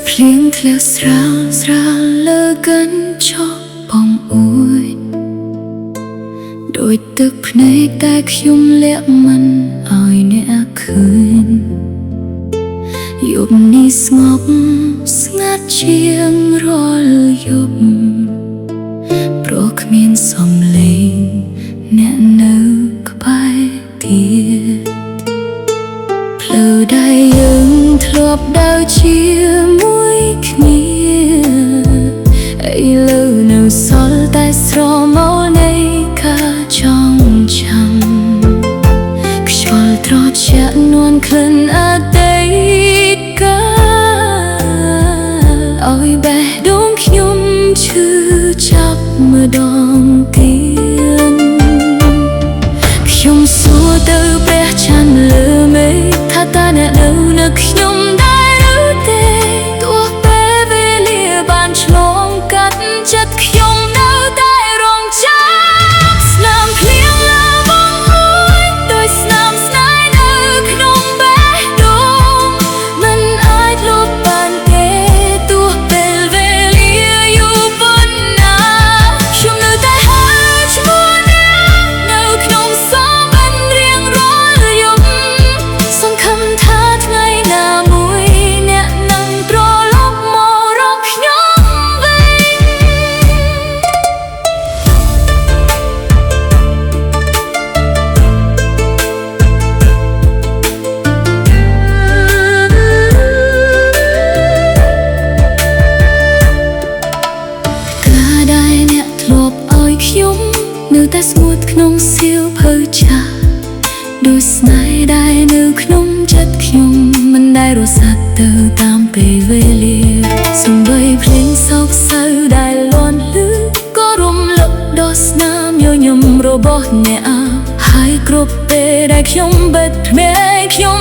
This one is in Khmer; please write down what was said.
ភ្លៀងធ្លាក់ស្រាលស្រាលលើកញ្ចក់បងអួយដូចទឹកភ្នែកតែខ្ញុំលាក់មិនឲ្យអ្នកឃើញយប់នេះស្ងប់ស្ងាត់ជាងរាល់យប់ព្រោះគ្មានសំឡេងអ្នកនៅក្បែរទៀតផ្លូវដែលយើងធ្លាប់ដើរជាមួយគ្នាឥឡូវនៅសល់តែស្រមោលនៃការចងចាំខ្យល់ត្រជាក់នួនក្លិនអតីតកាលឲ្យបេះដូងខ្ញុំឈឺចាប់ម្ដងទៀតខ្ញុំសួរទៅព្រះច័ន្ទលើមេឃថាតើអ្នកនៅខ្ញុំដែរឬទេទោះពេលវេលាបានឆ្លងកាត់ចិត្តខ្ញុំនៅតែរងចាំស្នាមភ្លៀងលើបងអួយដោយស្នាមស្នេហ៍នៅក្នុងបេះដូងមិនអាចលុបបានទេទោះពេលវេលាយូរប៉ុណ្ណាខ្ញុំនៅតែហៅឈ្មោះអ្នកនៅក្នុងសំបិនរៀងរាល់យប់សង្ឃឹមថាថ្ងៃណាមួយអ្នកនឹងត្រឡប់មករកខ្ញុំវិញការដែលអ្នកធ្លាប់ឲ្យខ្ញុំនៅតែស្ងួតក្នុងសៀវភៅចាស់ដូចស្នេហ៍ដែលនៅក្នុងចិត្តខ្ញុំមិនដែលរសាត់ទៅតាមពេលវេលាសំបីភ្លេងសោកសៅដែលលាន់លឺក៏រំលឹកដល់ស្នាមញញឹមរបស់អ្នកហើយគ្រប់ពេលដែលខ្ញុំបិទភ្នែកខ្ញុំ